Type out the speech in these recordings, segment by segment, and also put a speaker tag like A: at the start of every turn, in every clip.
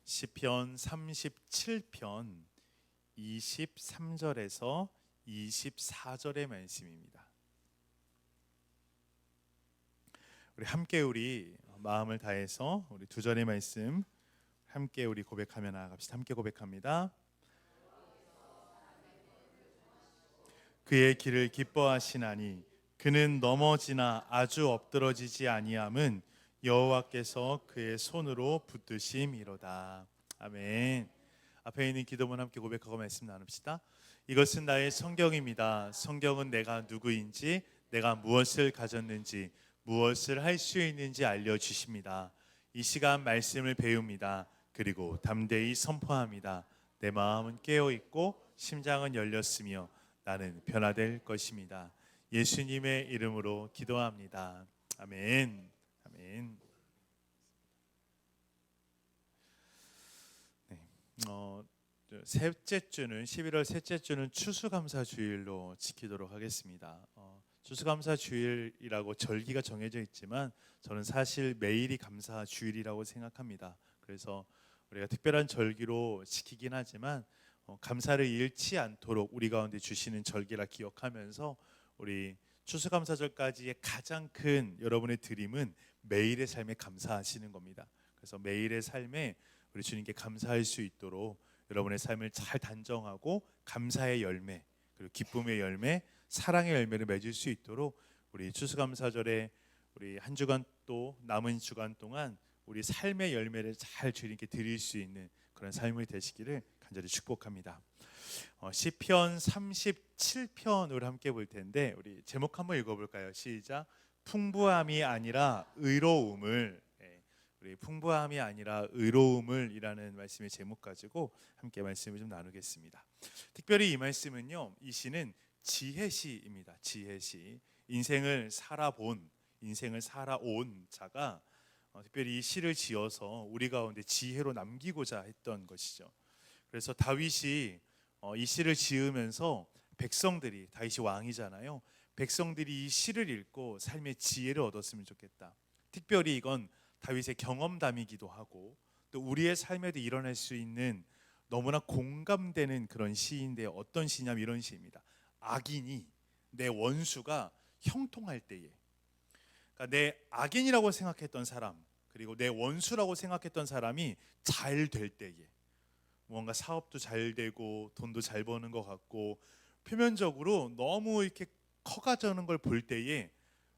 A: 시편 37편 23절에서 24절의 말씀입니다. 우리 마음을 다해서 우리 두 절의 말씀 함께 우리 고백하며 나아갑시다. 함께 고백합니다. 그의 길을 기뻐하시나니 그는 넘어지나 아주 엎드러지지 아니함은 여호와께서 그의 손으로 붙드심이로다. 아멘. 앞에 있는 기도문 함께 고백하고 말씀 나눕시다. 이것은 나의 성경입니다. 성경은 내가 누구인지, 내가 무엇을 가졌는지, 무엇을 할 수 있는지 알려주십니다. 이 시간 말씀을 배웁니다. 그리고 담대히 선포합니다. 내 마음은 깨어있고 심장은 열렸으며 나는 변화될 것입니다. 예수님의 이름으로 기도합니다. 아멘. 아멘. 네. 셋째 주는 11월 셋째 주는 추수감사주일로 지키도록 하겠습니다. 추수감사주일이라고 절기가 정해져 있지만 저는 사실 매일이 감사주일이라고 생각합니다. 그래서 우리가 특별한 절기로 지키긴 하지만 감사를 잃지 않도록 우리 가운데 주시는 절기라 기억하면서 우리 추수감사절까지의 가장 큰 여러분의 드림은 매일의 삶에 감사하시는 겁니다. 그래서 매일의 삶에 우리 주님께 감사할 수 있도록 여러분의 삶을 잘 단정하고 감사의 열매, 그리고 기쁨의 열매, 사랑의 열매를 맺을 수 있도록 우리 추수감사절에 우리 한 주간 또 남은 주간 동안 우리 삶의 열매를 잘 주님께 드릴 수 있는 그런 삶이 되시기를 간절히 축복합니다. 시편 37편을 함께 볼 텐데 우리 제목 한번 읽어볼까요? 시작. 풍부함이 아니라 의로움을. 우리 풍부함이 아니라 의로움을 이라는 말씀의 제목 가지고 함께 말씀을 좀 나누겠습니다. 특별히 이 말씀은요, 이 시는 지혜시입니다. 지혜시. 인생을 살아온 자가 특별히 이 시를 지어서 우리 가운데 지혜로 남기고자 했던 것이죠. 그래서 다윗이 이 시를 지으면서 백성들이, 다윗이 왕이잖아요, 백성들이 이 시를 읽고 삶의 지혜를 얻었으면 좋겠다. 특별히 이건 다윗의 경험담이기도 하고 또 우리의 삶에도 일어날 수 있는 너무나 공감되는 그런 시인데, 어떤 시냐면 이런 시입니다. 악인이, 내 원수가 형통할 때에, 그러니까 내 악인이라고 생각했던 사람, 그리고 내 원수라고 생각했던 사람이 잘 될 때에, 뭔가 사업도 잘 되고 돈도 잘 버는 것 같고 표면적으로 너무 이렇게 커가자는 걸 볼 때에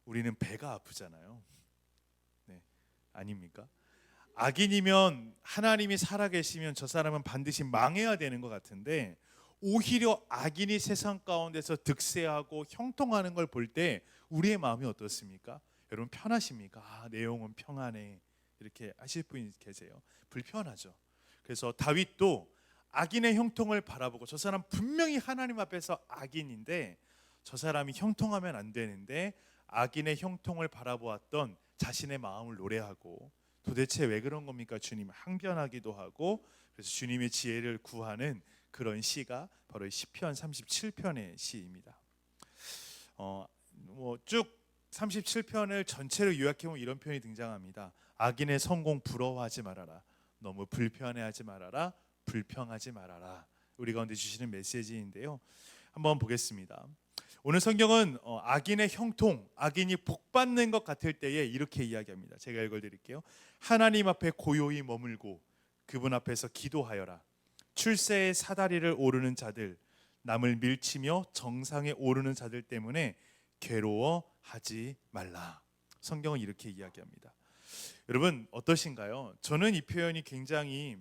A: 우리는 배가 아프잖아요. 네, 아닙니까? 악인이면, 하나님이 살아계시면 저 사람은 반드시 망해야 되는 것 같은데, 오히려 악인이 세상 가운데서 득세하고 형통하는 걸 볼 때 우리의 마음이 어떻습니까? 여러분 편하십니까? 내 영혼 평안해, 이렇게 하실 분이 계세요? 불편하죠. 그래서 다윗도 악인의 형통을 바라보고, 저 사람 분명히 하나님 앞에서 악인인데 저 사람이 형통하면 안 되는데, 악인의 형통을 바라보았던 자신의 마음을 노래하고, 도대체 왜 그런 겁니까? 주님, 항변하기도 하고, 그래서 주님의 지혜를 구하는 그런 시가 바로 시편 37편의 시입니다. 쭉 37편을 전체를 요약해보면 이런 표현이 등장합니다. 악인의 성공 부러워하지 말아라. 너무 불편해하지 말아라. 불평하지 말아라. 우리 가운데 주시는 메시지인데요, 한번 보겠습니다. 오늘 성경은 악인의 형통, 악인이 복받는 것 같을 때에 이렇게 이야기합니다. 제가 읽어드릴게요. 하나님 앞에 고요히 머물고 그분 앞에서 기도하여라. 출세의 사다리를 오르는 자들, 남을 밀치며 정상에 오르는 자들 때문에 괴로워하지 말라. 성경은 이렇게 이야기합니다. 여러분 어떠신가요? 저는 이 표현이 굉장히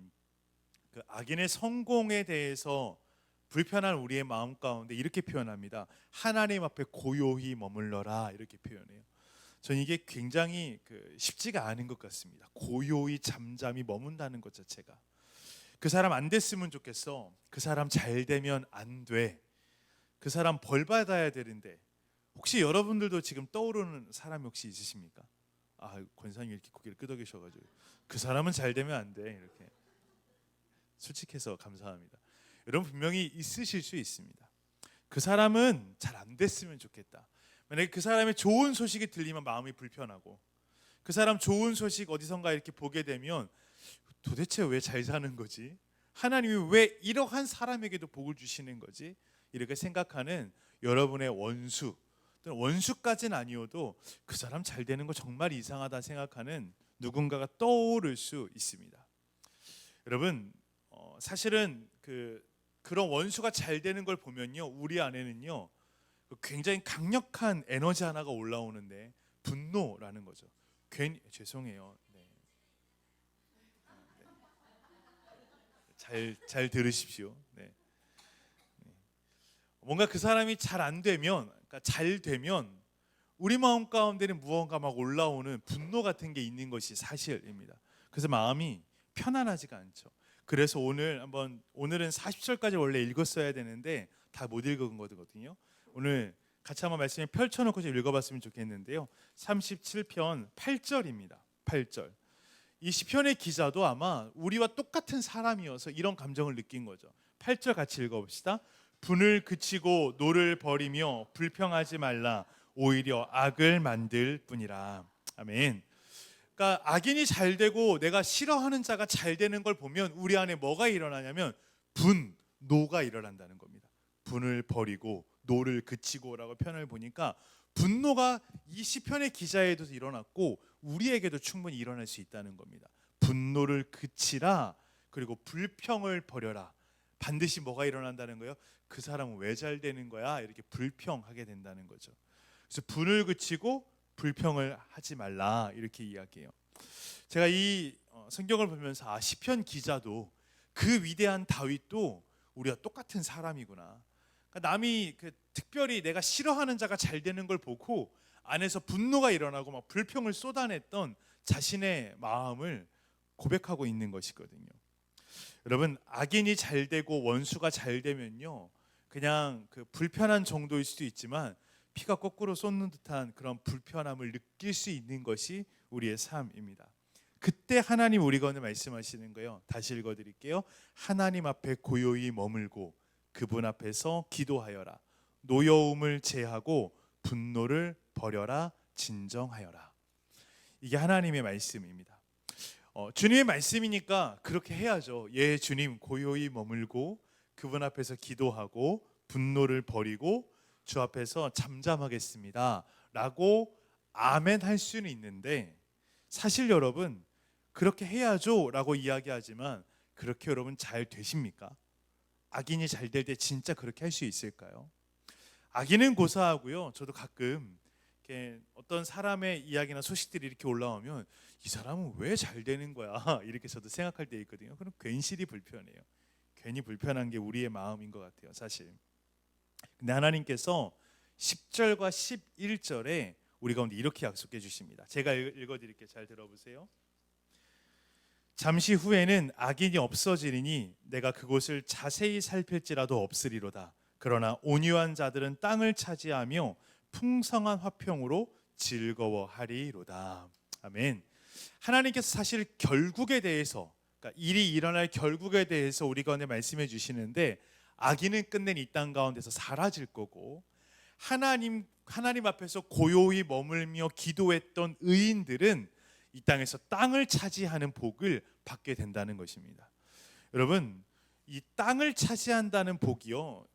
A: 그 악인의 성공에 대해서 불편한 우리의 마음 가운데 이렇게 표현합니다. 하나님 앞에 고요히 머물러라, 이렇게 표현해요. 저는 이게 굉장히 쉽지가 않은 것 같습니다. 고요히 잠잠히 머문다는 것 자체가. 그 사람 안 됐으면 좋겠어. 그 사람 잘 되면 안 돼. 그 사람 벌 받아야 되는데. 혹시 여러분들도 지금 떠오르는 사람이 혹시 있으십니까? 권사님 이렇게 고개를 끄덕이셔가지고, 그 사람은 잘 되면 안 돼, 이렇게 솔직해서 감사합니다. 여러분 분명히 있으실 수 있습니다. 그 사람은 잘 안 됐으면 좋겠다. 만약에 그 사람의 좋은 소식이 들리면 마음이 불편하고, 그 사람 좋은 소식 어디선가 이렇게 보게 되면 도대체 왜 잘 사는 거지? 하나님이 왜 이러한 사람에게도 복을 주시는 거지? 이렇게 생각하는 여러분의 원수, 또는 원수까지는 아니어도 그 사람 잘 되는 거 정말 이상하다 생각하는 누군가가 떠오를 수 있습니다. 여러분, 사실은 그런 원수가 잘 되는 걸 보면요, 우리 안에는요 굉장히 강력한 에너지 하나가 올라오는데, 분노라는 거죠. 괜히 죄송해요. 네. 잘 들으십시오. 네. 뭔가 그 사람이 잘 안 되면, 그러니까 잘 되면 우리 마음 가운데는 무언가 막 올라오는 분노 같은 게 있는 것이 사실입니다. 그래서 마음이 편안하지가 않죠. 그래서 오늘은 40절까지 원래 읽었어야 되는데 다 못 읽은 거거든요. 오늘 같이 한번 말씀을 펼쳐놓고 좀 읽어봤으면 좋겠는데요. 37편 8절입니다. 8절. 이 시편의 기자도 아마 우리와 똑같은 사람이어서 이런 감정을 느낀 거죠. 8절 같이 읽어봅시다. 분을 그치고 노를 버리며 불평하지 말라. 오히려 악을 만들 뿐이라. 아멘. 그러니까 악인이 잘 되고 내가 싫어하는 자가 잘 되는 걸 보면 우리 안에 뭐가 일어나냐면 분노가 일어난다는 겁니다. 분을 버리고 노를 그치고라고 표현을 보니까 분노가 이 시편의 기자에도 일어났고 우리에게도 충분히 일어날 수 있다는 겁니다. 분노를 그치라. 그리고 불평을 버려라. 반드시 뭐가 일어난다는 거예요? 그 사람은 왜 잘 되는 거야? 이렇게 불평하게 된다는 거죠. 그래서 분을 그치고 불평을 하지 말라, 이렇게 이야기해요. 제가 이 성경을 보면서 시편 기자도 그 위대한 다윗도 우리와 똑같은 사람이구나. 그러니까 남이 특별히 내가 싫어하는 자가 잘 되는 걸 보고 안에서 분노가 일어나고 막 불평을 쏟아냈던 자신의 마음을 고백하고 있는 것이거든요. 여러분, 악인이 잘 되고 원수가 잘 되면요, 그냥 불편한 정도일 수도 있지만 피가 거꾸로 쏟는 듯한 그런 불편함을 느낄 수 있는 것이 우리의 삶입니다. 그때 하나님 우리가 오늘 말씀하시는 거예요. 다시 읽어드릴게요. 하나님 앞에 고요히 머물고 그분 앞에서 기도하여라. 노여움을 제하고 분노를 버려라. 진정하여라. 이게 하나님의 말씀입니다. 주님의 말씀이니까 그렇게 해야죠. 예, 주님, 고요히 머물고 그분 앞에서 기도하고 분노를 버리고 주 앞에서 잠잠하겠습니다 라고 아멘 할 수는 있는데, 사실 여러분 그렇게 해야죠 라고 이야기하지만 그렇게 여러분 잘 되십니까? 악인이 잘 될 때 진짜 그렇게 할 수 있을까요? 악인은 고사하고요, 저도 가끔 이렇게 어떤 사람의 이야기나 소식들이 이렇게 올라오면 이 사람은 왜 잘 되는 거야? 이렇게 저도 생각할 때 있거든요. 그럼 괜시리 불편해요. 괜히 불편한 게 우리의 마음인 것 같아요, 사실. 근데 하나님께서 10절과 11절에 우리 가운데 이렇게 약속해 주십니다. 제가 읽어드릴게요. 잘 들어보세요. 잠시 후에는 악인이 없어지리니 내가 그곳을 자세히 살필지라도 없으리로다. 그러나 온유한 자들은 땅을 차지하며 풍성한 화평으로 즐거워하리로다. 아멘. 하나님께서 사실 결국에 대해서, 그러니까 일이 일어날 결국에 대해서 우리 가운데 말씀해 주시는데, 악인은 끝낸 이 땅 가운데서 사라질 거고 하나님 앞에서 고요히 머물며 기도했던 의인들은 이 땅에서 땅을 차지하는 복을 받게 된다는 것입니다. 여러분, 이 땅을 차지한다는 복이요,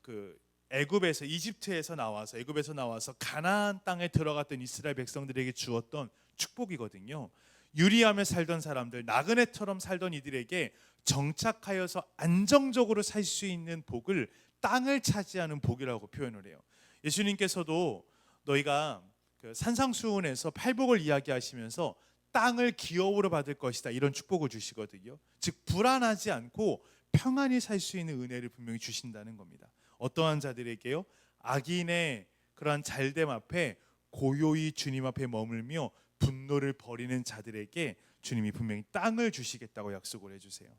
A: 이집트에서 나와서 가나안 땅에 들어갔던 이스라엘 백성들에게 주었던 축복이거든요. 유리하며 살던 사람들, 나그네처럼 살던 이들에게 정착하여서 안정적으로 살 수 있는 복을 땅을 차지하는 복이라고 표현을 해요. 예수님께서도 너희가 산상수훈에서 팔복을 이야기하시면서 땅을 기업으로 받을 것이다, 이런 축복을 주시거든요. 즉 불안하지 않고 평안히 살 수 있는 은혜를 분명히 주신다는 겁니다. 어떠한 자들에게요? 악인의 그러한 잘됨 앞에 고요히 주님 앞에 머물며 분노를 버리는 자들에게 주님이 분명히 땅을 주시겠다고 약속을 해주세요.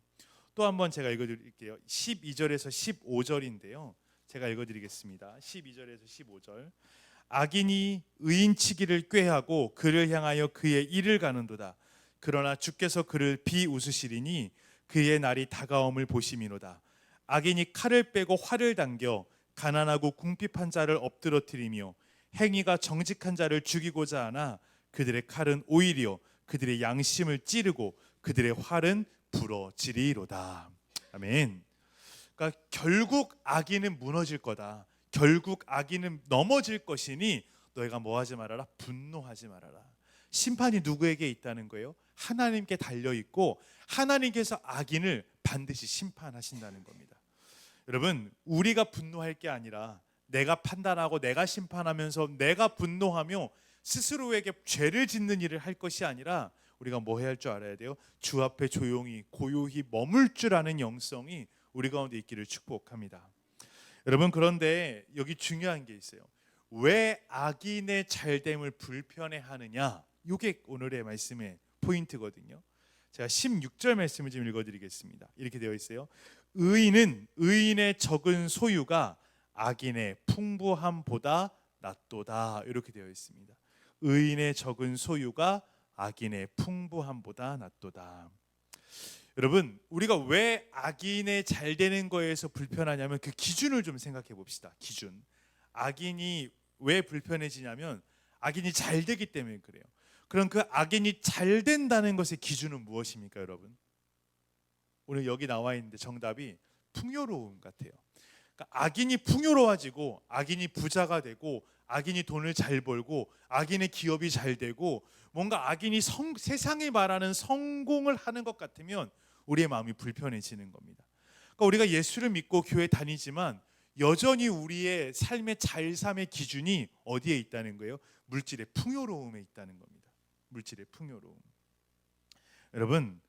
A: 또 한번 제가 읽어드릴게요. 12절에서 15절인데요. 제가 읽어드리겠습니다. 12절에서 15절. 악인이 의인치기를 꾀하고 그를 향하여 그의 일을 가는도다. 그러나 주께서 그를 비웃으시리니 그의 날이 다가옴을 보심이로다. 악인이 칼을 빼고 활을 당겨 가난하고 궁핍한 자를 엎드러뜨리며 행위가 정직한 자를 죽이고자 하나 그들의 칼은 오히려 그들의 양심을 찌르고 그들의 활은 부러지리로다. 아멘. 그러니까 결국 악인은 무너질 거다. 결국 악인은 넘어질 것이니 너희가 뭐 하지 말아라? 분노하지 말아라. 심판이 누구에게 있다는 거예요? 하나님께 달려 있고 하나님께서 악인을 반드시 심판하신다는 겁니다. 여러분, 우리가 분노할 게 아니라 내가 판단하고 내가 심판하면서 내가 분노하며 스스로에게 죄를 짓는 일을 할 것이 아니라 우리가 뭐 해야 할 줄 알아야 돼요? 주 앞에 조용히 고요히 머물 줄 아는 영성이 우리 가운데 있기를 축복합니다. 여러분, 그런데 여기 중요한 게 있어요. 왜 악인의 잘됨을 불편해하느냐? 이게 오늘의 말씀의 포인트거든요. 제가 16절 말씀을 좀 읽어드리겠습니다. 이렇게 되어 있어요. 의인의 적은 소유가 악인의 풍부함보다 낫도다. 이렇게 되어 있습니다. 의인의 적은 소유가 악인의 풍부함보다 낫도다. 여러분, 우리가 왜 악인의 잘 되는 거에서 불편하냐면 그 기준을 좀 생각해 봅시다. 기준. 악인이 왜 불편해지냐면 악인이 잘 되기 때문에 그래요. 그럼 그 악인이 잘 된다는 것의 기준은 무엇입니까, 여러분? 오늘 여기 나와 있는데 정답이 풍요로움 같아요. 그러니까 악인이 풍요로워지고 악인이 부자가 되고 악인이 돈을 잘 벌고 악인의 기업이 잘 되고 뭔가 악인이 세상이 말하는 성공을 하는 것 같으면 우리의 마음이 불편해지는 겁니다. 그러니까 우리가 예수를 믿고 교회 다니지만 여전히 우리의 삶의 잘삼의 기준이 어디에 있다는 거예요? 물질의 풍요로움에 있다는 겁니다. 물질의 풍요로움. 여러분,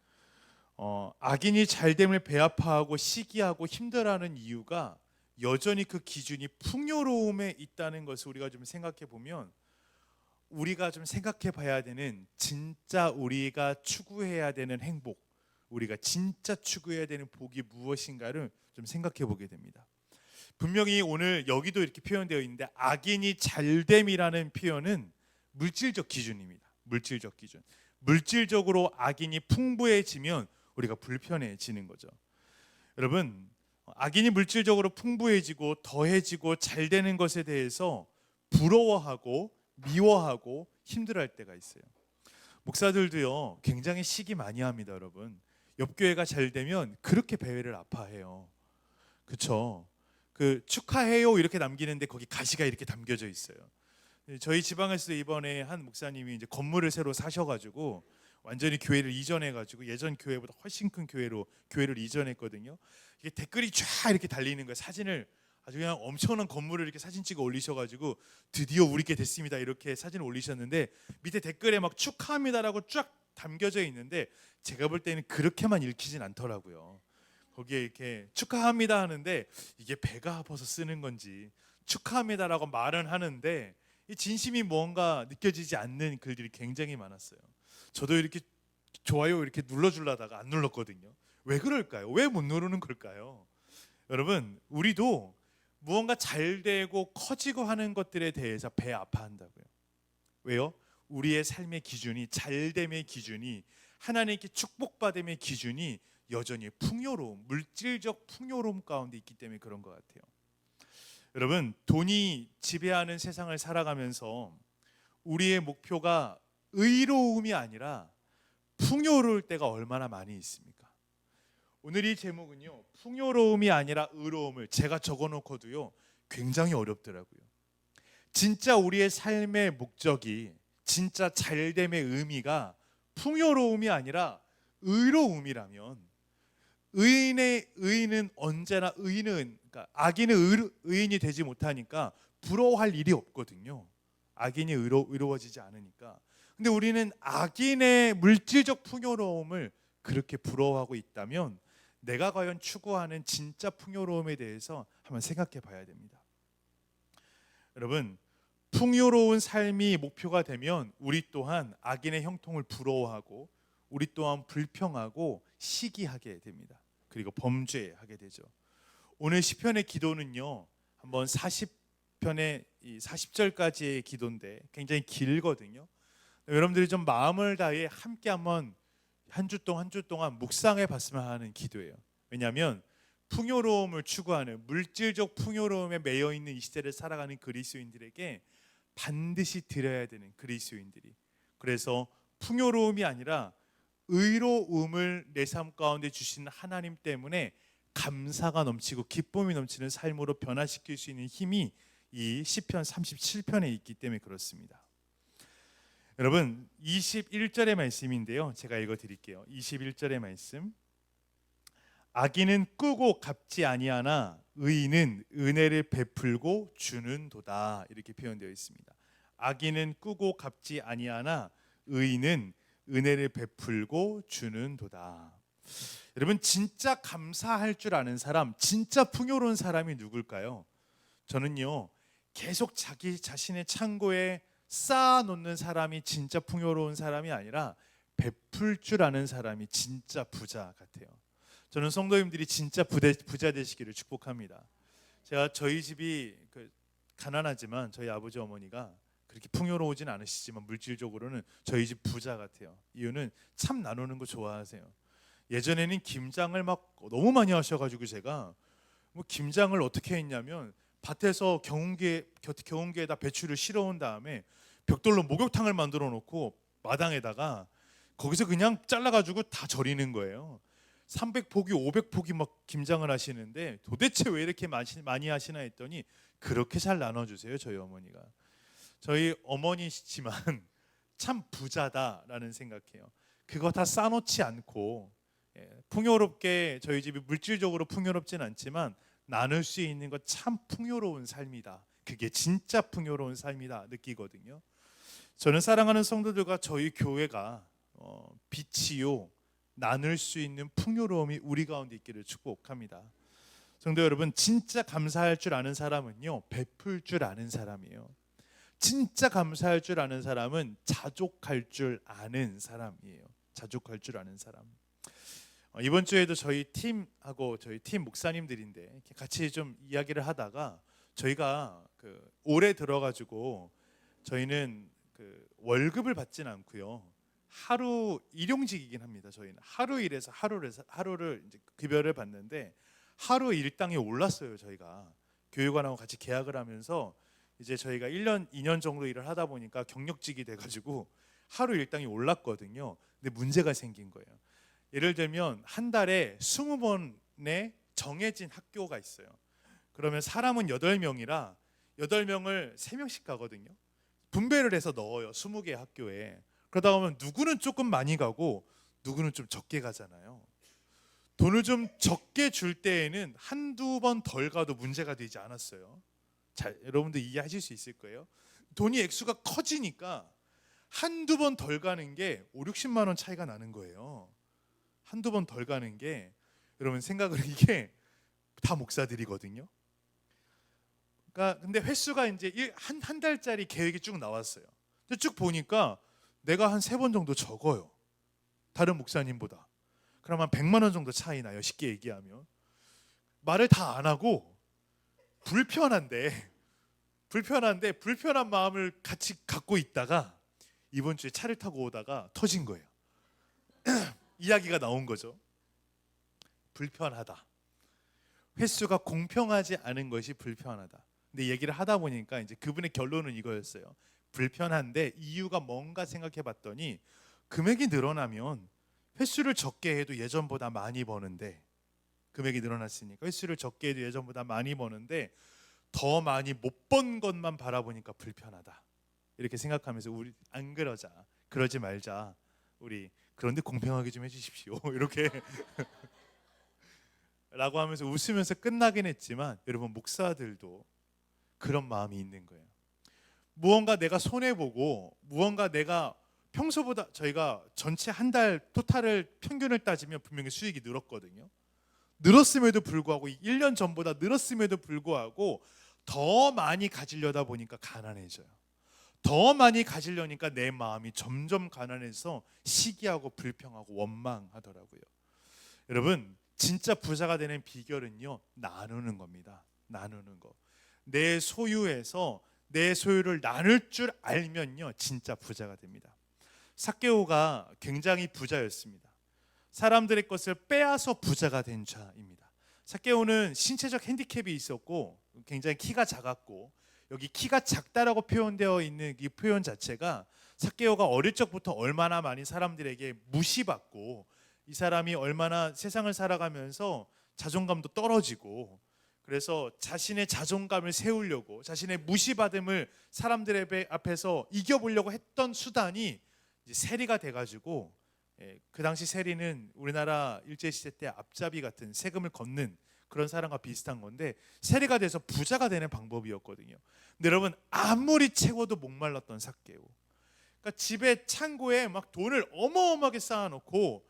A: 악인이 잘됨을 배아파하고 시기하고 힘들어하는 이유가 여전히 그 기준이 풍요로움에 있다는 것을 우리가 좀 생각해 보면 우리가 좀 생각해 봐야 되는 진짜 우리가 추구해야 되는 행복, 우리가 진짜 추구해야 되는 복이 무엇인가를 좀 생각해 보게 됩니다. 분명히 오늘 여기도 이렇게 표현되어 있는데 악인이 잘됨이라는 표현은 물질적 기준입니다. 물질적 기준. 물질적으로 악인이 풍부해지면 우리가 불편해지는 거죠. 여러분, 악인이 물질적으로 풍부해지고 더해지고 잘 되는 것에 대해서 부러워하고 미워하고 힘들어할 때가 있어요. 목사들도요 굉장히 시기 많이 합니다. 여러분, 옆 교회가 잘 되면 그렇게 배회를 아파해요. 그렇죠? 그 축하해요 이렇게 남기는데 거기 가시가 이렇게 담겨져 있어요. 저희 지방에서 이번에 한 목사님이 이제 건물을 새로 사셔가지고 완전히 교회를 이전해가지고 예전 교회보다 훨씬 큰 교회를 이전했거든요. 이게 댓글이 쫙 이렇게 달리는 거예요. 사진을 아주 그냥 엄청난 건물을 이렇게 사진 찍어 올리셔가지고 드디어 우리께 됐습니다 이렇게 사진을 올리셨는데 밑에 댓글에 막 축하합니다라고 쫙 담겨져 있는데 제가 볼 때는 그렇게만 읽히진 않더라고요. 거기에 이렇게 축하합니다 하는데 이게 배가 아파서 쓰는 건지 축하합니다라고 말은 하는데 이 진심이 뭔가 느껴지지 않는 글들이 굉장히 많았어요. 저도 이렇게 좋아요 이렇게 눌러주려다가 안 눌렀거든요. 왜 그럴까요? 왜 못 누르는 걸까요? 여러분, 우리도 무언가 잘 되고 커지고 하는 것들에 대해서 배 아파한다고요. 왜요? 우리의 삶의 기준이 잘됨의 기준이 하나님께 축복받음의 기준이 여전히 풍요로움, 물질적 풍요로움 가운데 있기 때문에 그런 것 같아요. 여러분, 돈이 지배하는 세상을 살아가면서 우리의 목표가 의로움이 아니라 풍요로울 때가 얼마나 많이 있습니까? 오늘 이 제목은요, 풍요로움이 아니라 의로움을 제가 적어놓고도요 굉장히 어렵더라고요. 진짜 우리의 삶의 목적이 진짜 잘됨의 의미가 풍요로움이 아니라 의로움이라면 의인은 언제나 그러니까 악인은 의인이 되지 못하니까 부러워할 일이 없거든요. 악인이 의로워지지 않으니까. 근데 우리는 악인의 물질적 풍요로움을 그렇게 부러워하고 있다면 내가 과연 추구하는 진짜 풍요로움에 대해서 한번 생각해 봐야 됩니다. 여러분, 풍요로운 삶이 목표가 되면 우리 또한 악인의 형통을 부러워하고 우리 또한 불평하고 시기하게 됩니다. 그리고 범죄하게 되죠. 오늘 시편의 기도는요, 한번 40편의 40절까지의 기도인데 굉장히 길거든요. 여러분들이 좀 마음을 다해 함께 한번 한 주 동안 묵상해 봤으면 하는 기도예요. 왜냐하면 풍요로움을 추구하는 물질적 풍요로움에 매여 있는 이 시대를 살아가는 그리스도인들에게 반드시 드려야 되는 그리스도인들이, 그래서 풍요로움이 아니라 의로움을 내 삶 가운데 주신 하나님 때문에 감사가 넘치고 기쁨이 넘치는 삶으로 변화시킬 수 있는 힘이 이 시편 37편에 있기 때문에 그렇습니다. 여러분 21절의 말씀인데요, 제가 읽어드릴게요. 21절의 말씀, 악인은 꾸고 갚지 아니하나 의인은 은혜를 베풀고 주는도다, 이렇게 표현되어 있습니다. 악인은 꾸고 갚지 아니하나 의인은 은혜를 베풀고 주는도다. 여러분 진짜 감사할 줄 아는 사람, 진짜 풍요로운 사람이 누굴까요? 저는요, 계속 자기 자신의 창고에 쌓아놓는 사람이 진짜 풍요로운 사람이 아니라 베풀 줄 아는 사람이 진짜 부자 같아요. 저는 성도님들이 진짜 부자 되시기를 축복합니다. 제가 저희 집이 가난하지만 저희 아버지 어머니가 그렇게 풍요로우진 않으시지만 물질적으로는 저희 집 부자 같아요. 이유는 참 나누는 거 좋아하세요. 예전에는 김장을 막 너무 많이 하셔가지고 제가 김장을 어떻게 했냐면 밭에서 경운기에다 배추를 실어온 다음에 벽돌로 목욕탕을 만들어 놓고 마당에다가 거기서 그냥 잘라가지고 다 절이는 거예요. 300포기 500포기 막 김장을 하시는데 도대체 왜 이렇게 많이 하시나 했더니 그렇게 잘 나눠주세요, 저희 어머니가. 저희 어머니시지만 참 부자다라는 생각해요. 그거 다 싸놓지 않고 풍요롭게, 저희 집이 물질적으로 풍요롭진 않지만 나눌 수 있는 것 참 풍요로운 삶이다, 그게 진짜 풍요로운 삶이다 느끼거든요. 저는 사랑하는 성도들과 저희 교회가 빛이요 나눌 수 있는 풍요로움이 우리 가운데 있기를 축복합니다. 성도 여러분, 진짜 감사할 줄 아는 사람은요 베풀 줄 아는 사람이에요. 진짜 감사할 줄 아는 사람은 자족할 줄 아는 사람이에요. 자족할 줄 아는 사람. 이번 주에도 저희 팀하고 저희 팀 목사님들인데 같이 좀 이야기를 하다가 저희가 올해 들어가지고 저희는 월급을 받지는 않고요, 하루 일용직이긴 합니다. 저희는 하루 일해서 하루를 이제 급여를 받는데 하루 일당이 올랐어요. 저희가 교육원하고 같이 계약을 하면서 이제 저희가 1년 2년 정도 일을 하다 보니까 경력직이 돼가지고 하루 일당이 올랐거든요. 근데 문제가 생긴 거예요. 예를 들면 한 달에 20번의 정해진 학교가 있어요. 그러면 사람은 8명이라 8명을 3명씩 가거든요. 분배를 해서 넣어요, 20개 학교에. 그러다 보면 누구는 조금 많이 가고 누구는 좀 적게 가잖아요. 돈을 좀 적게 줄 때에는 한두 번 덜 가도 문제가 되지 않았어요. 잘, 여러분들 이해하실 수 있을 거예요. 돈이 액수가 커지니까 한두 번 덜 가는 게 5, 60만 원 차이가 나는 거예요. 한두 번 덜 가는 게, 여러분 생각을, 이게 다 목사들이거든요. 그러니까 근데 횟수가 이제 한 달짜리 계획이 쭉 나왔어요. 근데 쭉 보니까 내가 한 3번 정도 적어요, 다른 목사님보다. 그럼 한 100만 원 정도 차이 나요, 쉽게 얘기하면. 말을 다 안 하고 불편한데 불편한 마음을 같이 갖고 있다가 이번 주에 차를 타고 오다가 터진 거예요. 이야기가 나온 거죠. 불편하다. 횟수가 공평하지 않은 것이 불편하다. 근데 얘기를 하다 보니까 이제 그분의 결론은 이거였어요. 불편한데 이유가 뭔가 생각해 봤더니 금액이 늘어나면 횟수를 적게 해도 예전보다 많이 버는데, 금액이 늘어났으니까 횟수를 적게 해도 예전보다 많이 버는데 더 많이 못 번 것만 바라보니까 불편하다, 이렇게 생각하면서 우리 안 그러지 말자, 우리 그런데 공평하게 좀 해주십시오 이렇게 라고 하면서 웃으면서 끝나긴 했지만, 여러분 목사들도 그런 마음이 있는 거예요. 무언가 내가 손해보고 무언가 내가 평소보다, 저희가 전체 한 달 토탈을 평균을 따지면 분명히 수익이 늘었거든요. 늘었음에도 불구하고 1년 전보다 늘었음에도 불구하고 더 많이 가지려다 보니까 가난해져요. 더 많이 가지려니까 내 마음이 점점 가난해서 시기하고 불평하고 원망하더라고요. 여러분 진짜 부자가 되는 비결은요, 나누는 겁니다. 나누는 거. 내 소유에서 내 소유를 나눌 줄 알면요 진짜 부자가 됩니다. 삭개오가 굉장히 부자였습니다. 사람들의 것을 빼앗아 부자가 된 자입니다. 삭개오는 신체적 핸디캡이 있었고 굉장히 키가 작았고, 여기 키가 작다라고 표현되어 있는 이 표현 자체가 삭개오가 어릴 적부터 얼마나 많이 사람들에게 무시받고 이 사람이 얼마나 세상을 살아가면서 자존감도 떨어지고 그래서 자신의 자존감을 세우려고 자신의 무시받음을 사람들의 앞에서 이겨보려고 했던 수단이 이제 세리가 돼가지고 그 당시 세리는 우리나라 일제시대 때 앞잡이 같은 세금을 걷는 그런 사람과 비슷한 건데 세리가 돼서 부자가 되는 방법이었거든요. 근데 여러분 아무리 채워도 목말랐던 삭개오, 그러니까 집에 창고에 막 돈을 어마어마하게 쌓아놓고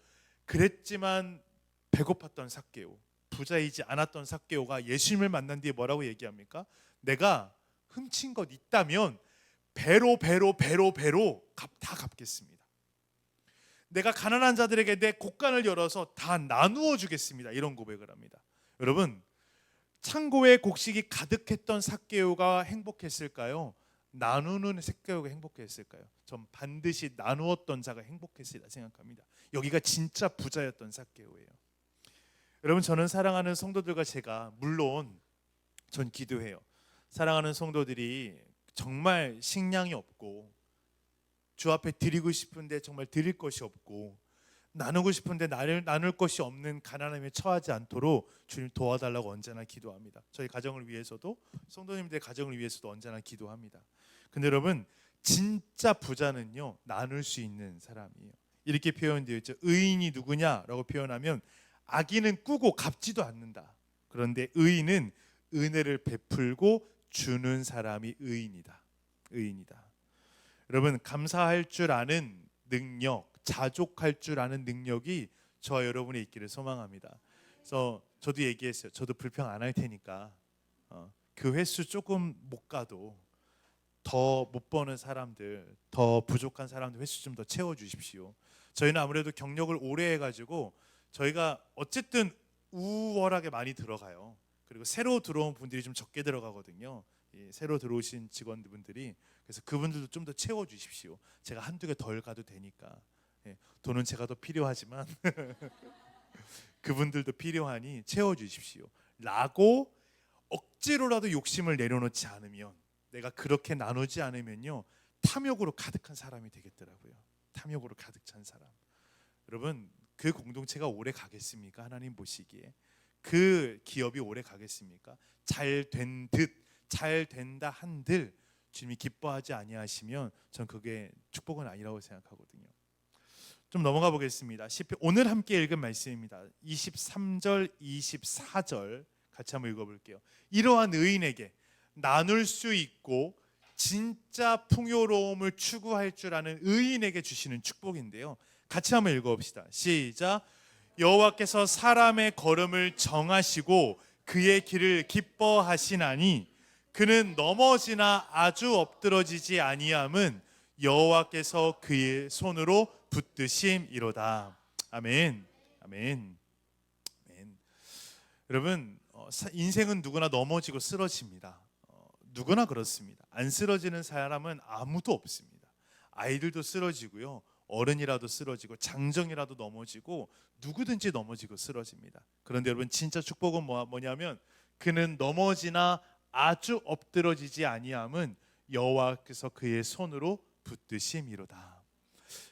A: 그랬지만 배고팠던 삭개오, 부자이지 않았던 삭개오가 예수님을 만난 뒤에 뭐라고 얘기합니까? 내가 훔친 것 있다면 배로 다 갚겠습니다. 내가 가난한 자들에게 내 곳간을 열어서 다 나누어 주겠습니다. 이런 고백을 합니다. 여러분, 창고에 곡식이 가득했던 삭개오가 행복했을까요? 나누는 삭개오가 행복했을까요? 전 반드시 나누었던 자가 행복했으리라 생각합니다. 여기가 진짜 부자였던 삭개오예요. 여러분, 저는 사랑하는 성도들과 제가 물론 전 기도해요. 사랑하는 성도들이 정말 식량이 없고 주 앞에 드리고 싶은데 정말 드릴 것이 없고 나누고 싶은데 나눌 것이 없는 가난함에 처하지 않도록 주님 도와달라고 언제나 기도합니다. 저희 가정을 위해서도 성도님들의 가정을 위해서도 언제나 기도합니다. 근데 여러분 진짜 부자는요 나눌 수 있는 사람이에요. 이렇게 표현되어 있죠. 의인이 누구냐라고 표현하면 악인은 꾸고 갚지도 않는다. 그런데 의인은 은혜를 베풀고 주는 사람이 의인이다. 의인이다. 여러분 감사할 줄 아는 능력, 자족할 줄 아는 능력이 저와 여러분이 있기를 소망합니다. 그래서 저도 얘기했어요. 저도 불평 안 할 테니까 그 횟수 조금 못 가도 더 못 버는 사람들, 더 부족한 사람들 횟수 좀 더 채워주십시오. 저희는 아무래도 경력을 오래 해가지고 저희가 어쨌든 우월하게 많이 들어가요. 그리고 새로 들어온 분들이 좀 적게 들어가거든요. 새로 들어오신 직원분들이. 그래서 그분들도 좀 더 채워주십시오. 제가 한두 개 덜 가도 되니까. 돈은 제가 더 필요하지만 그분들도 필요하니 채워주십시오 라고 억지로라도 욕심을 내려놓지 않으면, 내가 그렇게 나누지 않으면요 탐욕으로 가득한 사람이 되겠더라고요. 탐욕으로 가득 찬 사람. 여러분 그 공동체가 오래 가겠습니까? 하나님 보시기에 그 기업이 오래 가겠습니까? 잘된 듯 잘 된다 한들 주님이 기뻐하지 아니하시면 전 그게 축복은 아니라고 생각하거든요. 좀 넘어가 보겠습니다. 오늘 함께 읽은 말씀입니다. 23절 24절 같이 한번 읽어볼게요. 이러한 의인에게 나눌 수 있고 진짜 풍요로움을 추구할 줄 아는 의인에게 주시는 축복인데요. 같이 한번 읽어봅시다. 시작. 여호와께서 사람의 걸음을 정하시고 그의 길을 기뻐하시나니 그는 넘어지나 아주 엎드러지지 아니함은 여호와께서 그의 손으로 붙드심이로다. 아멘. 아멘. 아멘. 여러분 인생은 누구나 넘어지고 쓰러집니다. 누구나 그렇습니다. 안 쓰러지는 사람은 아무도 없습니다. 아이들도 쓰러지고요, 어른이라도 쓰러지고 장정이라도 넘어지고 누구든지 넘어지고 쓰러집니다. 그런데 여러분 진짜 축복은 뭐냐면 그는 넘어지나 아주 엎드러지지 아니함은 여호와께서 그의 손으로 붙드심이로다.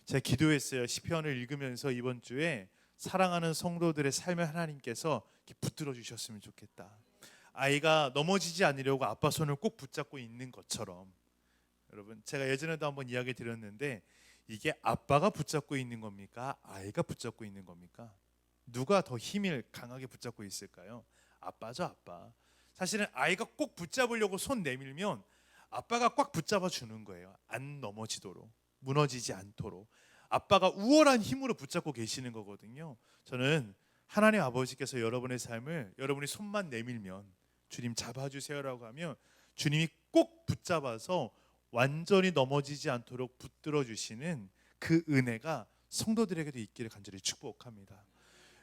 A: 제가 기도했어요. 시편을 읽으면서 이번 주에 사랑하는 성도들의 삶을 하나님께서 붙들어 주셨으면 좋겠다. 아이가 넘어지지 않으려고 아빠 손을 꼭 붙잡고 있는 것처럼, 여러분 제가 예전에도 한번 이야기 드렸는데 이게 아빠가 붙잡고 있는 겁니까? 아이가 붙잡고 있는 겁니까? 누가 더 힘을 강하게 붙잡고 있을까요? 아빠죠, 아빠. 사실은 아이가 꼭 붙잡으려고 손 내밀면 아빠가 꽉 붙잡아 주는 거예요. 안 넘어지도록, 무너지지 않도록 아빠가 우월한 힘으로 붙잡고 계시는 거거든요. 저는 하나님 아버지께서 여러분의 삶을 여러분이 손만 내밀면 주님 잡아주세요라고 하면 주님이 꼭 붙잡아서 완전히 넘어지지 않도록 붙들어 주시는 그 은혜가 성도들에게도 있기를 간절히 축복합니다.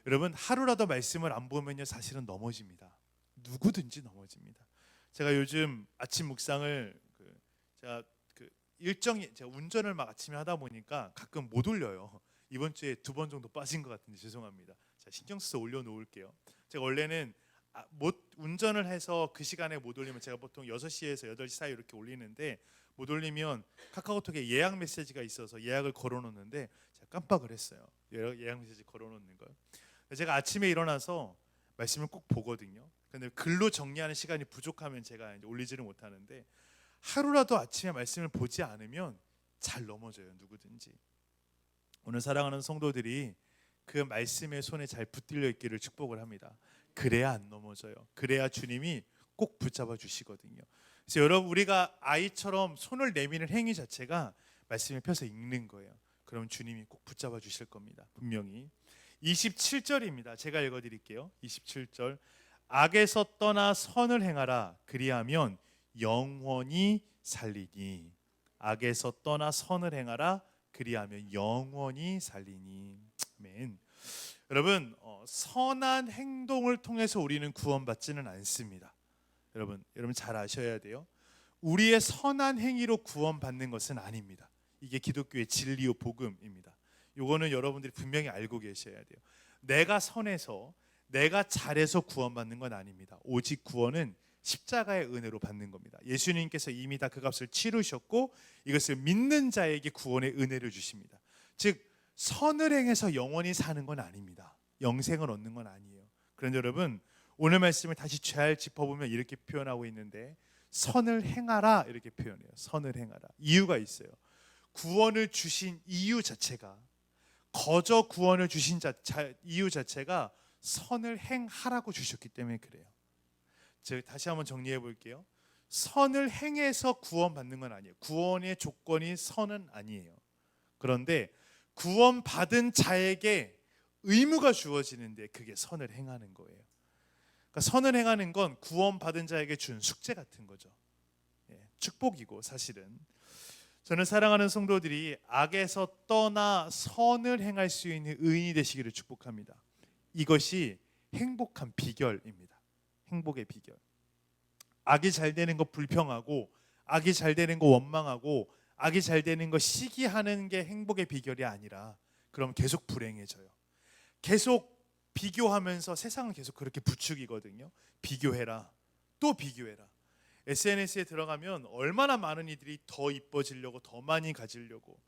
A: 여러분 하루라도 말씀을 안 보면요 사실은 넘어집니다. 누구든지 넘어집니다. 제가 요즘 아침 묵상을 제가 일정이 제가 운전을 막 아침에 하다 보니까 가끔 못 올려요. 이번 주에 2번 정도 빠진 것 같은데 죄송합니다. 제가 신경 써서 올려놓을게요. 제가 원래는 못 운전을 해서 그 시간에 못 올리면 제가 보통 6시에서 8시 사이 이렇게 올리는데 못 올리면 카카오톡에 예약 메시지가 있어서 예약을 걸어놓는데 제가 깜빡을 했어요. 예약 메시지 걸어놓는 걸. 제가 아침에 일어나서 말씀을 꼭 보거든요. 근데 글로 정리하는 시간이 부족하면 제가 이제 올리지를 못하는데 하루라도 아침에 말씀을 보지 않으면 잘 넘어져요, 누구든지. 오늘 사랑하는 성도들이 그 말씀의 손에 잘 붙들려 있기를 축복을 합니다. 그래야 안 넘어져요. 그래야 주님이 꼭 붙잡아 주시거든요. 그래서 여러분, 우리가 아이처럼 손을 내미는 행위 자체가 말씀을 펴서 읽는 거예요. 그럼 주님이 꼭 붙잡아 주실 겁니다. 분명히. 27절입니다. 제가 읽어드릴게요. 27절. 악에서 떠나 선을 행하라. 그리하면 영원히 살리니. 악에서 떠나 선을 행하라. 그리하면 영원히 살리니. 아멘. 여러분, 선한 행동을 통해서 우리는 구원받지는 않습니다. 여러분 잘 아셔야 돼요. 우리의 선한 행위로 구원받는 것은 아닙니다. 이게 기독교의 진리요 복음입니다. 요거는 여러분들이 분명히 알고 계셔야 돼요. 내가 선해서 내가 잘해서 구원받는 건 아닙니다. 오직 구원은 십자가의 은혜로 받는 겁니다. 예수님께서 이미 다 그 값을 치르셨고 이것을 믿는 자에게 구원의 은혜를 주십니다. 즉 선을 행해서 영원히 사는 건 아닙니다. 영생을 얻는 건 아니에요. 그런데 여러분, 오늘 말씀을 다시 잘 짚어보면 이렇게 표현하고 있는데 선을 행하라 이렇게 표현해요. 선을 행하라. 이유가 있어요. 구원을 주신 이유 자체가, 거저 구원을 주신 이유 자체가 선을 행하라고 주셨기 때문에 그래요. 즉 다시 한번 정리해 볼게요. 선을 행해서 구원받는 건 아니에요. 구원의 조건이 선은 아니에요. 그런데 구원받은 자에게 의무가 주어지는데 그게 선을 행하는 거예요. 그러니까 선을 행하는 건 구원받은 자에게 준 숙제 같은 거죠. 축복이고 사실은. 저는 사랑하는 성도들이 악에서 떠나 선을 행할 수 있는 의인이 되시기를 축복합니다. 이것이 행복한 비결입니다. 행복의 비결. 악이 잘 되는 거 불평하고, 악이 잘 되는 거 원망하고, 악이 잘 되는 거 시기하는 게 행복의 비결이 아니라 그럼 계속 불행해져요. 계속 비교하면서 세상은 계속 그렇게 부추기거든요. 비교해라, 또 비교해라. SNS에 들어가면 얼마나 많은 이들이 더 이뻐지려고, 더 많이 가지려고,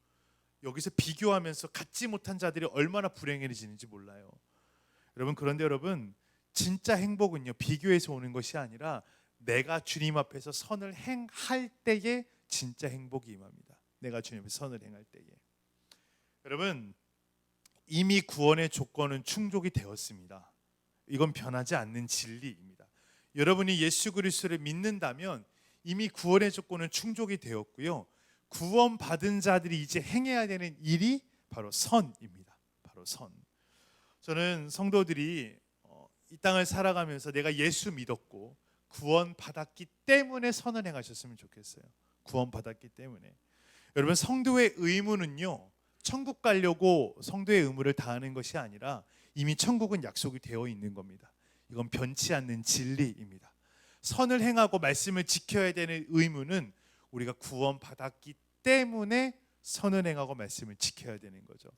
A: 여기서 비교하면서 갖지 못한 자들이 얼마나 불행해지는지 몰라요. 여러분, 그런데 여러분, 진짜 행복은요 비교에서 오는 것이 아니라 내가 주님 앞에서 선을 행할 때에 진짜 행복이 임합니다. 내가 주님 앞에서 선을 행할 때에. 여러분, 이미 구원의 조건은 충족이 되었습니다. 이건 변하지 않는 진리입니다. 여러분이 예수 그리스도를 믿는다면 이미 구원의 조건은 충족이 되었고요. 구원받은 자들이 이제 행해야 되는 일이 바로 선입니다. 바로 선. 저는 성도들이 이 땅을 살아가면서 내가 예수 믿었고 구원받았기 때문에 선을 행하셨으면 좋겠어요. 구원받았기 때문에. 여러분, 성도의 의무는요, 천국 가려고 성도의 의무를 다하는 것이 아니라 이미 천국은 약속이 되어 있는 겁니다. 이건 변치 않는 진리입니다. 선을 행하고 말씀을 지켜야 되는 의무는 우리가 구원받았기 때문에 선을 행하고 말씀을 지켜야 되는 거죠.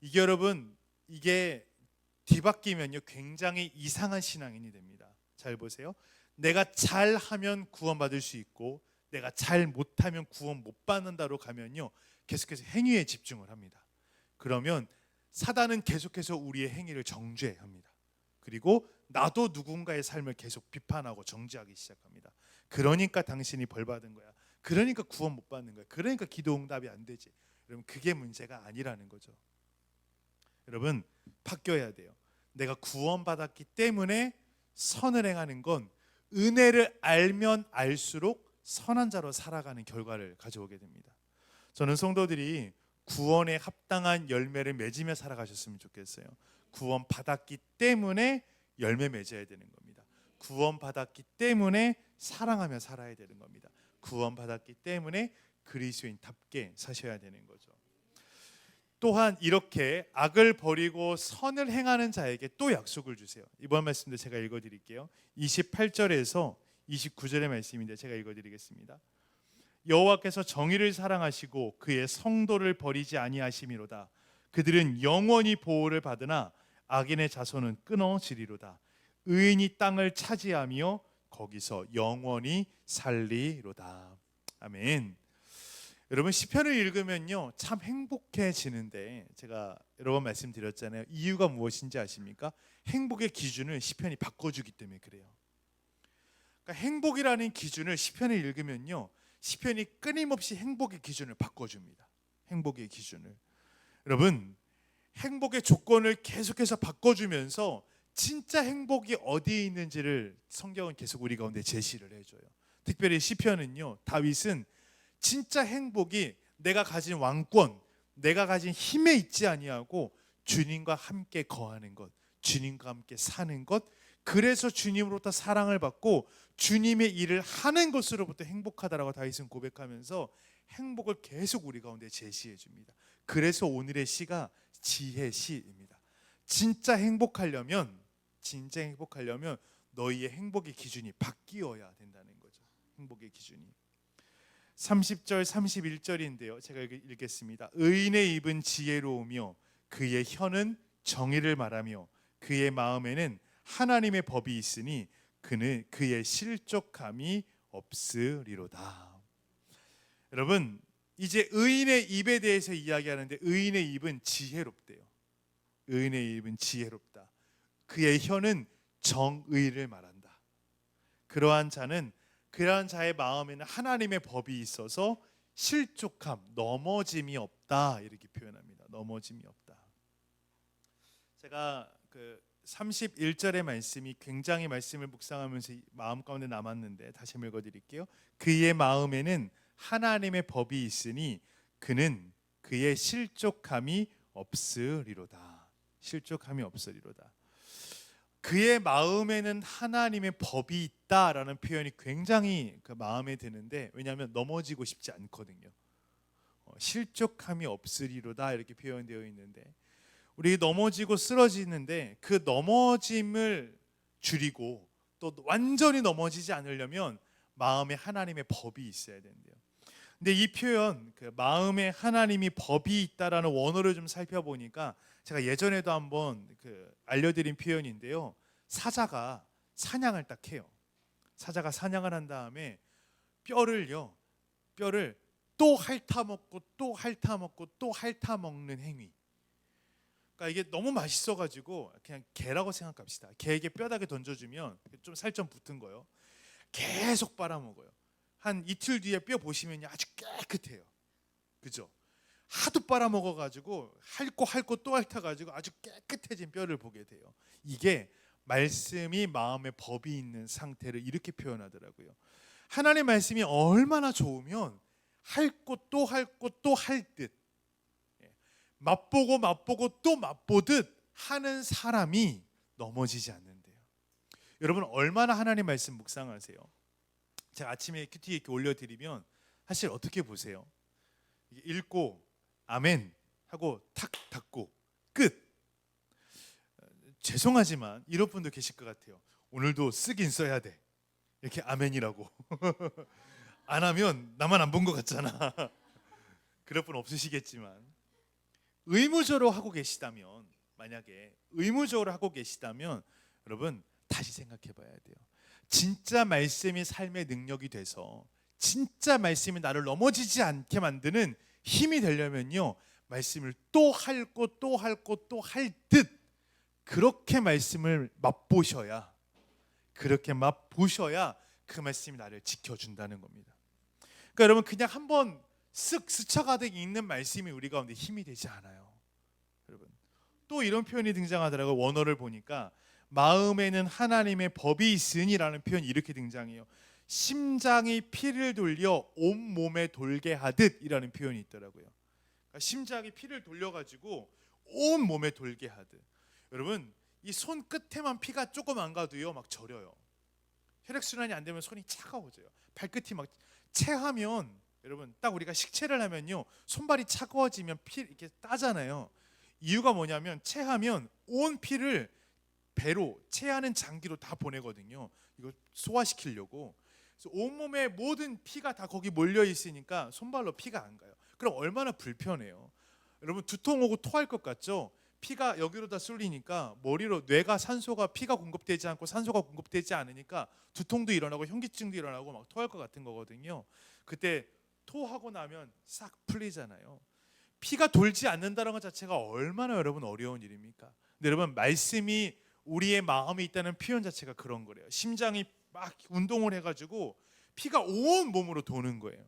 A: 이게 여러분, 이게 뒤바뀌면요 굉장히 이상한 신앙인이 됩니다. 잘 보세요. 내가 잘하면 구원받을 수 있고 내가 잘 못하면 구원 못 받는다로 가면요 계속해서 행위에 집중을 합니다. 그러면 사단은 계속해서 우리의 행위를 정죄합니다. 그리고 나도 누군가의 삶을 계속 비판하고 정죄하기 시작합니다. 그러니까 당신이 벌 받은 거야. 그러니까 구원 못 받는 거야. 그러니까 기도 응답이 안 되지. 여러분, 그게 문제가 아니라는 거죠. 여러분, 바뀌어야 돼요. 내가 구원받았기 때문에 선을 행하는 건 은혜를 알면 알수록 선한 자로 살아가는 결과를 가져오게 됩니다. 저는 성도들이 구원에 합당한 열매를 맺으며 살아가셨으면 좋겠어요. 구원받았기 때문에 열매 맺어야 되는 겁니다. 구원받았기 때문에 사랑하며 살아야 되는 겁니다. 구원받았기 때문에 그리스도인답게 사셔야 되는 거죠. 또한 이렇게 악을 버리고 선을 행하는 자에게 또 약속을 주세요. 이번 말씀도 제가 읽어드릴게요. 28절에서 29절의 말씀인데 제가 읽어드리겠습니다. 여호와께서 정의를 사랑하시고 그의 성도를 버리지 아니하심이로다. 그들은 영원히 보호를 받으나 악인의 자손은 끊어지리로다. 의인이 땅을 차지하며 거기서 영원히 살리로다. 아멘. 여러분 시편을 읽으면요 참 행복해지는데 제가 여러 번 말씀드렸잖아요. 이유가 무엇인지 아십니까? 행복의 기준을 시편이 바꿔주기 때문에 그래요. 그러니까 행복이라는 기준을 시편을 읽으면요 시편이 끊임없이 행복의 기준을 바꿔줍니다. 행복의 기준을. 여러분 행복의 조건을 계속해서 바꿔주면서 진짜 행복이 어디에 있는지를 성경은 계속 우리 가운데 제시를 해줘요. 특별히 시편은요 다윗은 진짜 행복이 내가 가진 왕권, 내가 가진 힘에 있지 아니하고 주님과 함께 거하는 것, 주님과 함께 사는 것, 그래서 주님으로부터 사랑을 받고 주님의 일을 하는 것으로부터 행복하다라고 다윗은 고백하면서 행복을 계속 우리 가운데 제시해 줍니다. 그래서 오늘의 시가 지혜 시입니다. 진짜 행복하려면 너희의 행복의 기준이 바뀌어야 된다는 거죠. 행복의 기준이. 30절 31절인데요. 제가 읽겠습니다. 의인의 입은 지혜로우며 그의 혀는 정의를 말하며 그의 마음에는 하나님의 법이 있으니 그는 그의 실족함이 없으리로다. 여러분 이제 의인의 입에 대해서 이야기하는데 의인의 입은 지혜롭대요. 의인의 입은 지혜롭다. 그의 혀는 정의를 말한다. 그러한 자의 마음에는 하나님의 법이 있어서 실족함, 넘어짐이 없다 이렇게 표현합니다. 넘어짐이 없다. 제가 31절의 말씀이 굉장히 말씀을 묵상하면서 마음 가운데 남았는데 다시 한번 읽어드릴게요. 그의 마음에는 하나님의 법이 있으니 그는 그의 실족함이 없으리로다. 실족함이 없으리로다. 그의 마음에는 하나님의 법이 있다라는 표현이 굉장히 그 마음에 드는데 왜냐하면 넘어지고 싶지 않거든요. 실족함이 없으리로다 이렇게 표현되어 있는데 우리 넘어지고 쓰러지는데 그 넘어짐을 줄이고 또 완전히 넘어지지 않으려면 마음에 하나님의 법이 있어야 된대요. 근데 이 표현 마음에 하나님이 법이 있다라는 원어를 좀 살펴보니까 제가 예전에도 한번 알려드린 표현인데요. 사자가 사냥을 딱 해요. 사자가 사냥을 한 다음에 뼈를 또 핥아먹고 또 핥아먹고 또 핥아먹는 행위. 그러니까 이게 너무 맛있어가지고 그냥 개라고 생각합시다. 개에게 뼈다귀 던져주면 좀 살 좀 붙은 거요. 계속 빨아먹어요. 한 이틀 뒤에 뼈 보시면 아주 깨끗해요. 그죠? 하도 빨아먹어가지고 핥고 또 핥아가지고 아주 깨끗해진 뼈를 보게 돼요. 이게 말씀이 마음에 법이 있는 상태를 이렇게 표현하더라고요. 하나님의 말씀이 얼마나 좋으면 핥고 또 핥듯 맛보고 또 맛보듯 하는 사람이 넘어지지 않는데요. 여러분 얼마나 하나님 말씀 묵상하세요? 제가 아침에 큐티 이렇게 올려드리면 사실 어떻게 보세요? 읽고 아멘 하고 탁 닫고 끝. 죄송하지만 이런 분도 계실 것 같아요. 오늘도 쓰긴 써야 돼. 이렇게 아멘이라고 안 하면 나만 안 본 것 같잖아. 그럴 분 없으시겠지만 의무적으로 하고 계시다면 만약에 의무적으로 하고 계시다면 여러분 다시 생각해 봐야 돼요. 진짜 말씀이 삶의 능력이 돼서 진짜 말씀이 나를 넘어지지 않게 만드는 힘이 되려면요 말씀을 또 핥고 또 핥듯 그렇게 말씀을 맛보셔야 그 말씀이 나를 지켜준다는 겁니다. 그러니까 여러분 그냥 한번 쓱 스쳐가듯 읽는 말씀이 우리 가운데 힘이 되지 않아요. 여러분 또 이런 표현이 등장하더라고요. 원어를 보니까 마음에는 하나님의 법이 있으니라는 표현이 이렇게 등장해요. 심장이 피를 돌려 온 몸에 돌게 하듯 이라는 표현이 있더라고요. 그러니까 심장이 피를 돌려가지고 온 몸에 돌게 하듯. 여러분 이 손 끝에만 피가 조금 안 가도요 막 저려요. 혈액순환이 안 되면 손이 차가워져요. 발끝이 막 체하면 여러분 딱 우리가 식체를 하면요 손발이 차가워지면 피 이렇게 따잖아요. 이유가 뭐냐면 체하면 온 피를 배로 체하는 장기로 다 보내거든요. 이거 소화시키려고. 그래서 온몸에 모든 피가 다 거기 몰려 있으니까 손발로 피가 안 가요. 그럼 얼마나 불편해요. 여러분 두통 오고 토할 것 같죠? 피가 여기로 다 쏠리니까 머리로 뇌가 피가 공급되지 않고 산소가 공급되지 않으니까 두통도 일어나고 현기증도 일어나고 막 토할 것 같은 거거든요. 그때 토하고 나면 싹 풀리잖아요. 피가 돌지 않는다는 것 자체가 얼마나 여러분 어려운 일입니까? 근데 여러분 말씀이 우리의 마음에 있다는 표현 자체가 그런 거래요. 심장이 막 운동을 해가지고 피가 온 몸으로 도는 거예요.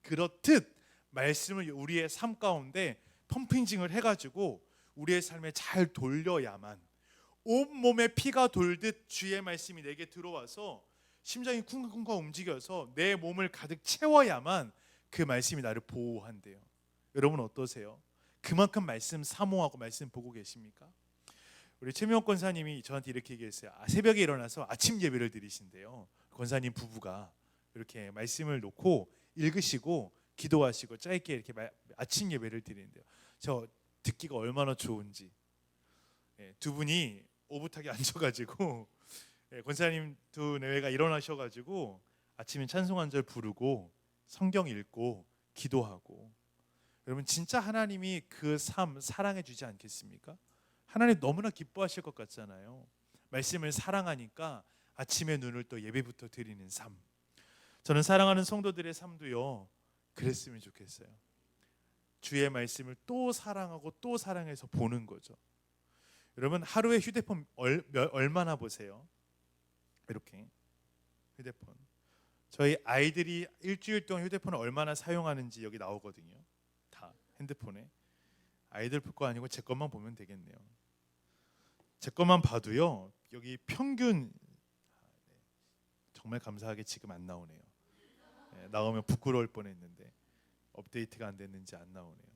A: 그렇듯 말씀을 우리의 삶 가운데 펌핑징을 해가지고 우리의 삶에 잘 돌려야만 온 몸에 피가 돌듯 주의 말씀이 내게 들어와서 심장이 쿵쾅쿵쾅 움직여서 내 몸을 가득 채워야만 그 말씀이 나를 보호한대요. 여러분 어떠세요? 그만큼 말씀 사모하고 말씀 보고 계십니까? 우리 최명옥 권사님이 저한테 이렇게 얘기했어요. 새벽에 일어나서 아침 예배를 드리신대요. 권사님 부부가 이렇게 말씀을 놓고 읽으시고 기도하시고 짧게 이렇게 아침 예배를 드리는데요. 저 듣기가 얼마나 좋은지. 두 분이 오붓하게 앉아가지고 권사님 두 내외가 일어나셔가지고 아침에 찬송 한 절 부르고 성경 읽고 기도하고. 여러분 진짜 하나님이 그 삶 사랑해 주지 않겠습니까? 하나님 너무나 기뻐하실 것 같잖아요. 말씀을 사랑하니까 아침에 눈을 또 예배부터 드리는 삶. 저는 사랑하는 성도들의 삶도요 그랬으면 좋겠어요. 주의 말씀을 또 사랑하고 또 사랑해서 보는 거죠. 여러분 하루에 휴대폰 얼마나 보세요? 이렇게 휴대폰. 저희 아이들이 일주일 동안 휴대폰을 얼마나 사용하는지 여기 나오거든요. 다 핸드폰에. 아이들 볼 거 아니고 제 것만 보면 되겠네요. 제 것만 봐도요 여기 평균 정말 감사하게 지금 안 나오네요. 나오면 부끄러울 뻔했는데 업데이트가 안 됐는지 안 나오네요.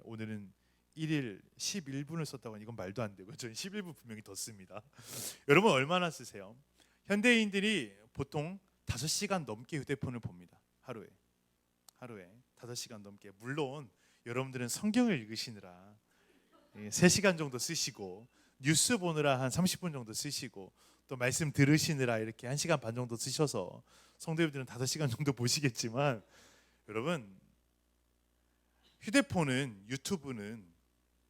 A: 오늘은 1일 11분을 썼다고 하니 이건 말도 안 되고 저는 11분 분명히 더 씁니다. 여러분 얼마나 쓰세요? 현대인들이 보통 5시간 넘게 휴대폰을 봅니다. 하루에 5시간 넘게. 물론 여러분들은 성경을 읽으시느라 3시간 정도 쓰시고 뉴스 보느라 한 30분 정도 쓰시고 또 말씀 들으시느라 이렇게 1시간 반 정도 쓰셔서 성도님들은 5시간 정도 보시겠지만 여러분 휴대폰은 유튜브는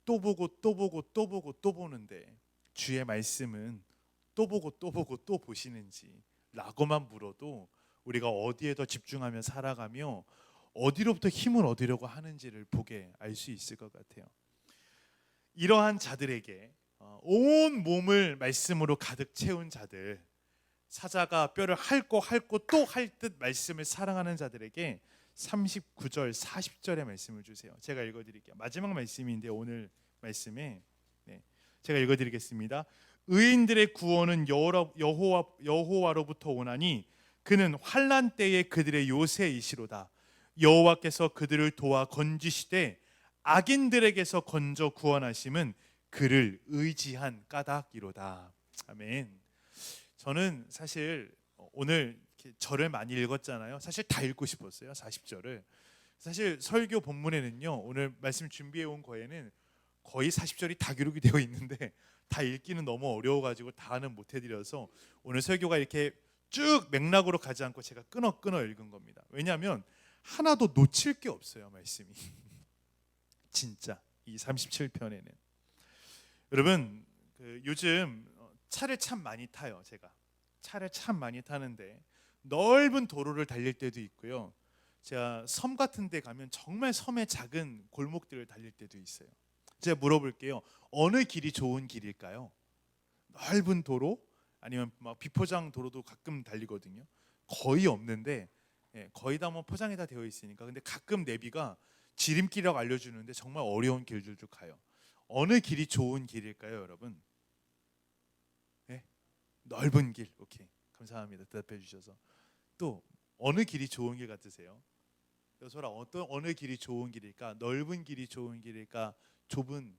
A: 또 보고 또 보고 또 보고 또 보는데 주의 말씀은 또 보고 또 보고 또 보시는지 라고만 물어도 우리가 어디에 더 집중하며 살아가며 어디로부터 힘을 얻으려고 하는지를 보게 알 수 있을 것 같아요. 이러한 자들에게 온 몸을 말씀으로 가득 채운 자들, 사자가 뼈를 핥고 또 핥듯 말씀을 사랑하는 자들에게 39절 40절의 말씀을 주세요. 제가 읽어드릴게요. 마지막 말씀인데 오늘 말씀에 제가 읽어드리겠습니다. 의인들의 구원은 여호와로부터 오나니 그는 환난 때에 그들의 요새이시로다. 여호와께서 그들을 도와 건지시되 악인들에게서 건져 구원하심은 그를 의지한 까닭이로다. 아멘. 저는 사실 오늘 절을 많이 읽었잖아요. 사실 다 읽고 싶었어요. 40절을. 사실 설교 본문에는요. 오늘 말씀 준비해 온 거에는 거의 40절이 다 기록이 되어 있는데 다 읽기는 너무 어려워가지고 다는 못 해드려서 오늘 설교가 이렇게 쭉 맥락으로 가지 않고 제가 끊어 읽은 겁니다. 왜냐하면 하나도 놓칠 게 없어요. 말씀이. 진짜 이 37편에는. 여러분 요즘 차를 참 많이 타요. 제가 차를 참 많이 타는데 넓은 도로를 달릴 때도 있고요. 제가 섬 같은 데 가면 정말 섬의 작은 골목들을 달릴 때도 있어요. 제가 물어볼게요. 어느 길이 좋은 길일까요? 넓은 도로? 아니면 막 비포장 도로도 가끔 달리거든요. 거의 없는데 거의 다 뭐 포장이 다 되어 있으니까. 근데 가끔 내비가 지름길이라고 알려주는데 정말 어려운 길들도 가요. 어느 길이 좋은 길일까요, 여러분? 넓은 길. 오케이. 감사합니다. 대답해 주셔서. 또 어느 길이 좋은 길 같으세요? 여소라 어느 길이 좋은 길일까? 넓은 길이 좋은 길일까? 좁은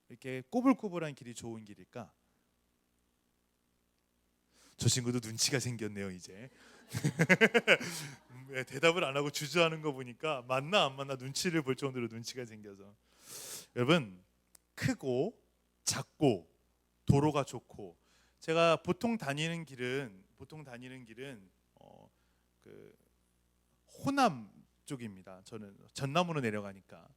A: 이렇게 꼬불꼬불한 길이 좋은 길일까? 저 친구도 눈치가 생겼네요 이제. 대답을 안 하고 주저하는 거 보니까 맞나 안 맞나 눈치를 볼 정도로 눈치가 생겨서. 여러분 크고 작고 도로가 좋고 제가 보통 다니는 길은 그 호남 쪽입니다. 저는 전남으로 내려가니까.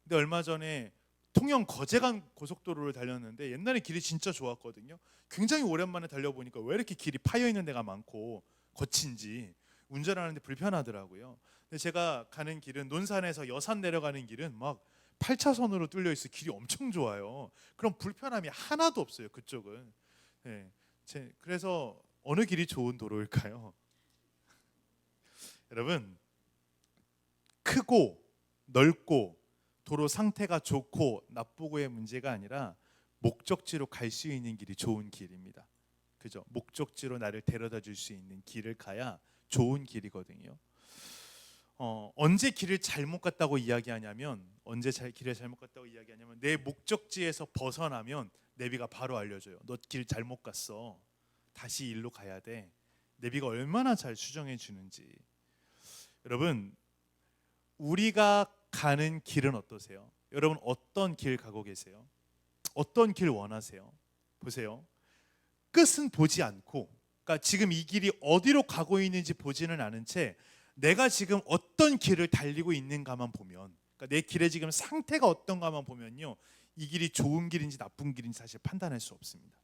A: 근데 얼마 전에 통영 거제간 고속도로를 달렸는데 옛날에 길이 진짜 좋았거든요. 굉장히 오랜만에 달려보니까 왜 이렇게 길이 파여 있는 데가 많고 거친지 운전하는데 불편하더라고요. 근데 제가 가는 길은 논산에서 여산 내려가는 길은 막 8차선으로 뚫려 있어 길이 엄청 좋아요. 그럼 불편함이 하나도 없어요. 그쪽은. 네, 그래서 어느 길이 좋은 도로일까요? 여러분, 크고 넓고 도로 상태가 좋고 나쁘고의 문제가 아니라 목적지로 갈 수 있는 길이 좋은 길입니다. 그죠? 목적지로 나를 데려다 줄 수 있는 길을 가야 좋은 길이거든요. 언제 길을 잘못 갔다고 이야기하냐면 길을 잘못 갔다고 이야기하냐면 내 목적지에서 벗어나면 내비가 바로 알려줘요. 너 길 잘못 갔어. 다시 일로 가야 돼. 내비가 얼마나 잘 수정해 주는지. 여러분, 우리가 가는 길은 어떠세요? 여러분 어떤 길 가고 계세요? 어떤 길 원하세요? 보세요. 끝은 보지 않고, 그러니까 지금 이 길이 어디로 가고 있는지 보지는 않은 채 내가 지금 어떤 길을 달리고 있는가만 보면, 그러니까 내 길의 지금 상태가 어떤가만 보면요, 이 길이 좋은 길인지 나쁜 길인지 사실 판단할 수 없습니다.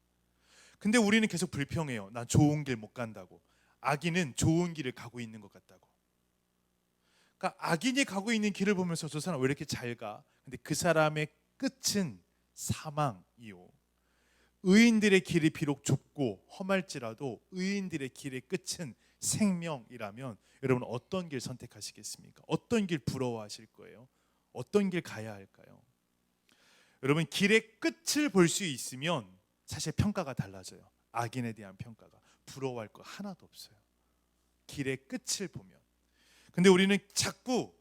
A: 근데 우리는 계속 불평해요. 난 좋은 길 못 간다고. 악인은 좋은 길을 가고 있는 것 같다고. 그러니까 악인이 가고 있는 길을 보면서 저 사람 왜 이렇게 잘 가? 근데 그 사람의 끝은 사망이요. 의인들의 길이 비록 좁고 험할지라도 의인들의 길의 끝은 생명이라면 여러분 어떤 길 선택하시겠습니까? 어떤 길 부러워하실 거예요? 어떤 길 가야 할까요? 여러분, 길의 끝을 볼 수 있으면 사실 평가가 달라져요. 악인에 대한 평가가 부러워할 거 하나도 없어요. 길의 끝을 보면. 근데 우리는 자꾸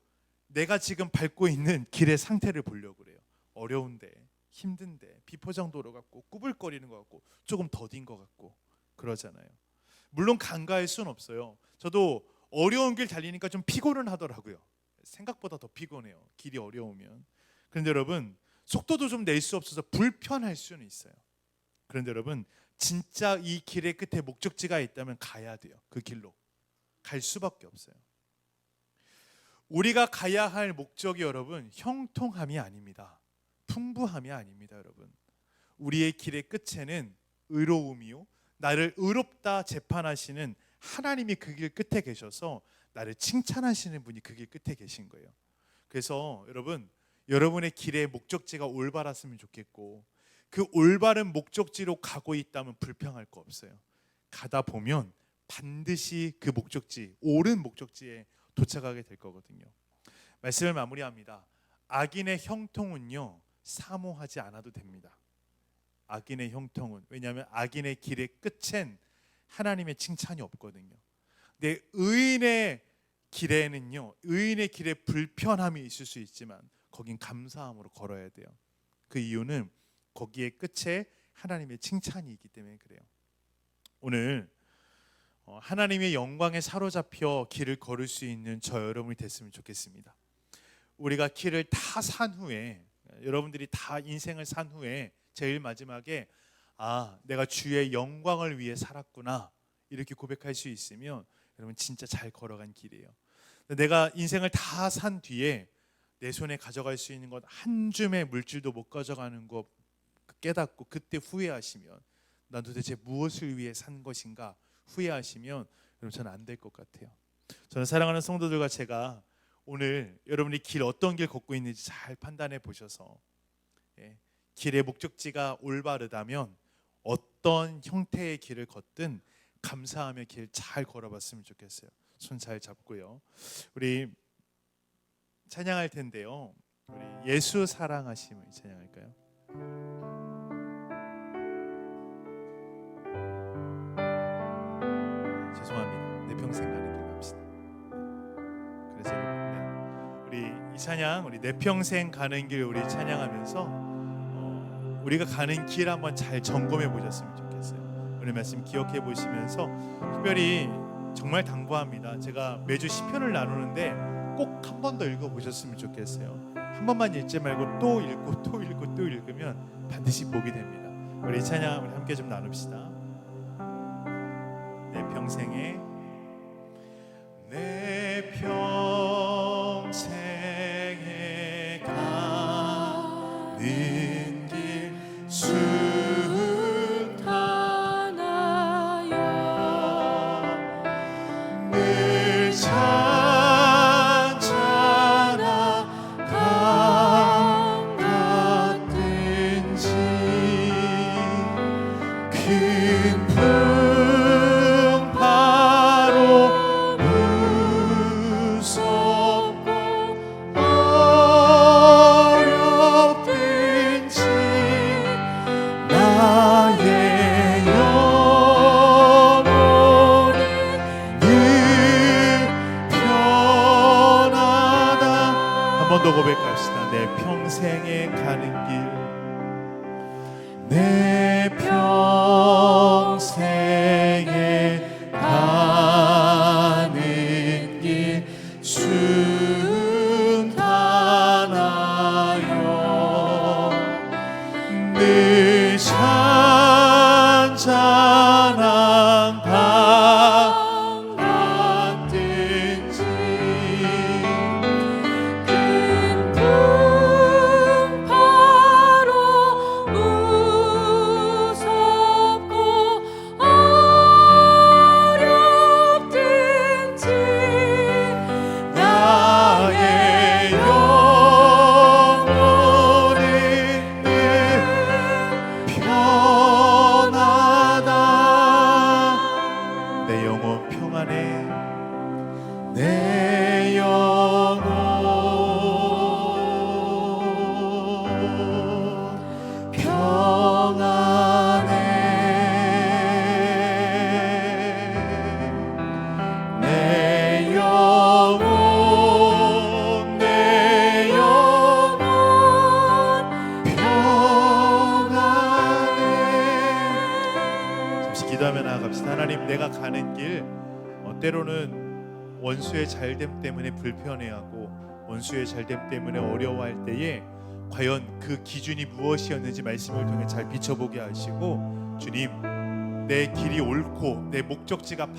A: 내가 지금 밟고 있는 길의 상태를 보려고 그래요. 어려운데, 힘든데, 비포장도로 같고 꾸불거리는 것 같고 조금 더딘 것 같고 그러잖아요. 물론 간과할 수는 없어요. 저도 어려운 길 달리니까 좀 피곤은 하더라고요. 생각보다 더 피곤해요. 길이 어려우면. 그런데 여러분, 속도도 좀 낼 수 없어서 불편할 수는 있어요. 그런데 여러분, 진짜 이 길의 끝에 목적지가 있다면 가야 돼요. 그 길로 갈 수밖에 없어요. 우리가 가야 할 목적이 여러분 형통함이 아닙니다. 풍부함이 아닙니다. 여러분, 우리의 길의 끝에는 의로움이요, 나를 의롭다 재판하시는 하나님이 그 길 끝에 계셔서 나를 칭찬하시는 분이 그 길 끝에 계신 거예요. 그래서 여러분, 여러분의 길의 목적지가 올바랐으면 좋겠고, 그 올바른 목적지로 가고 있다면 불평할 거 없어요. 가다 보면 반드시 그 목적지, 옳은 목적지에 도착하게 될 거거든요. 말씀을 마무리합니다. 악인의 형통은요, 사모하지 않아도 됩니다. 악인의 형통은, 왜냐하면 악인의 길의 끝엔 하나님의 칭찬이 없거든요. 근데 의인의 길에는요, 의인의 길에 불편함이 있을 수 있지만 거긴 감사함으로 걸어야 돼요. 그 이유는 거기에 끝에 하나님의 칭찬이 있기 때문에 그래요. 오늘 하나님의 영광에 사로잡혀 길을 걸을 수 있는 저 여러분이 됐으면 좋겠습니다. 우리가 길을 다 산 후에, 여러분들이 다 인생을 산 후에 제일 마지막에 내가 주의 영광을 위해 살았구나 이렇게 고백할 수 있으면 여러분 진짜 잘 걸어간 길이에요. 내가 인생을 다 산 뒤에 내 손에 가져갈 수 있는 것 한 줌의 물질도 못 가져가는 거 깨닫고 그때 후회하시면, 난 도대체 무엇을 위해 산 것인가 후회하시면 여러분 저는 안 될 것 같아요. 저는 사랑하는 성도들과 제가 오늘 여러분이 길 어떤 길 걷고 있는지 잘 판단해 보셔서, 길의 목적지가 올바르다면 어떤 형태의 길을 걷든 감사하며 길 잘 걸어봤으면 좋겠어요. 손 잘 잡고요. 우리 찬양할 텐데요. 우리 예수 사랑하심을 찬양할까요? 죄송합니다. 내 평생 가는 길 갑시다. 그래서 우리 이 찬양, 우리 내 평생 가는 길 우리 찬양하면서 우리가 가는 길 한번 잘 점검해 보셨으면 좋겠어요. 오늘 말씀 기억해 보시면서 특별히 정말 당부합니다. 제가 매주 시편을 나누는데 꼭 한 번 더 읽어 보셨으면 좋겠어요. 한 번만 읽지 말고 또 읽고 또 읽고 또 읽으면 반드시 복이 됩니다. 우리 이 찬양 우리 함께 좀 나눕시다. 내 평생에 내 평생에 가는 길 순탄하여 늘 내 영혼 평안해.
B: 내 영혼 평안해. 내 영혼 평안해.
A: 잠시 기도하며 나아갑시다. 하나님, 내가 가는 길 때로는 원수의 잘됨 때문에 불편해하고 원수의 잘됨 때문에 어려워할 때에 과연 그 기준이 무엇이었는지 말씀을 통해 잘 비춰보게 하시고, 주님, 내 길이 옳고 내 목적지가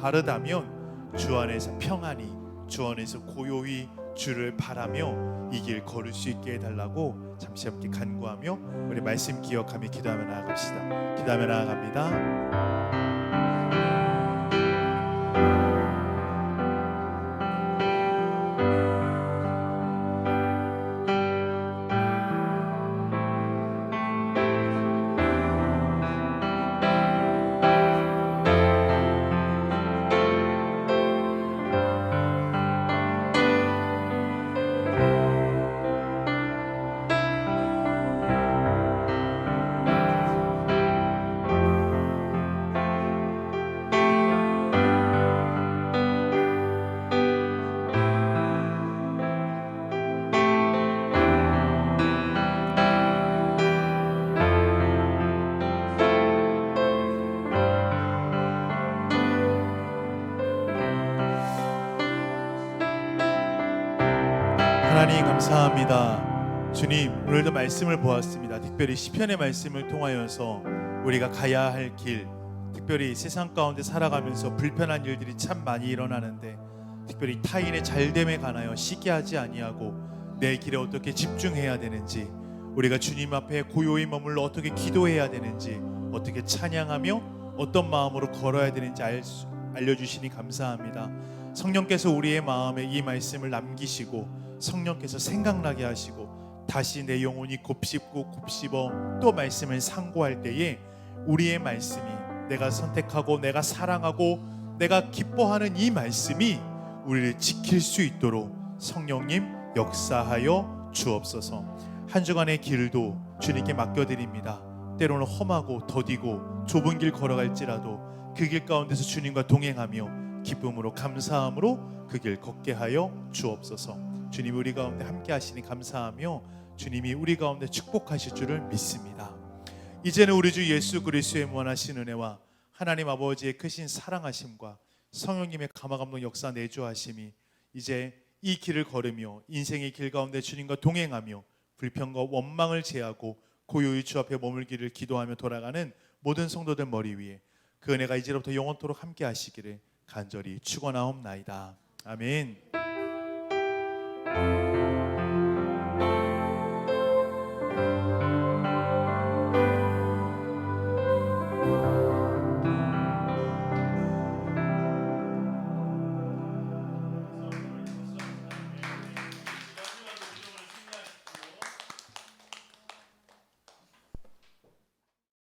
A: 바르다면 주 안에서 평안히, 주 안에서 고요히 주를 바라며 이 길 걸을 수 있게 해달라고 잠시 함께 간구하며 우리 말씀 기억하며 기도하며 나아갑시다. 기도하며 나아갑니다. 하나님 감사합니다. 주님, 오늘도 말씀을 보았습니다. 특별히 시편의 말씀을 통하여서 우리가 가야 할 길, 특별히 세상 가운데 살아가면서 불편한 일들이 참 많이 일어나는데, 특별히 타인의 잘됨에 관하여 시기하지 아니하고 내 길에 어떻게 집중해야 되는지, 우리가 주님 앞에 고요히 머물러 어떻게 기도해야 되는지, 어떻게 찬양하며 어떤 마음으로 걸어야 되는지 알려주시니 감사합니다. 성령께서 우리의 마음에 이 말씀을 남기시고 성령께서 생각나게 하시고 다시 내 영혼이 곱씹어 또 말씀을 상고할 때에 우리의 말씀이, 내가 선택하고 내가 사랑하고 내가 기뻐하는 이 말씀이 우리를 지킬 수 있도록 성령님 역사하여 주옵소서. 한 주간의 길도 주님께 맡겨드립니다. 때로는 험하고 더디고 좁은 길 걸어갈지라도 그 길 가운데서 주님과 동행하며 기쁨으로 감사함으로 그 길 걷게 하여 주옵소서. 주님, 우리 가운데 함께 하시니 감사하며 주님이 우리 가운데 축복하실 줄을 믿습니다. 이제는 우리 주 예수 그리스도의 무한하신 은혜와 하나님 아버지의 크신 사랑하심과 성령님의 감화감동 역사 내주하심이 이제 이 길을 걸으며 인생의 길 가운데 주님과 동행하며 불평과 원망을 제하고 고요히 주 앞에 머물기를 기도하며 돌아가는 모든 성도들 머리 위에 그 은혜가 이제로부터 영원토록 함께 하시기를 간절히 축원하옵나이다. 아멘.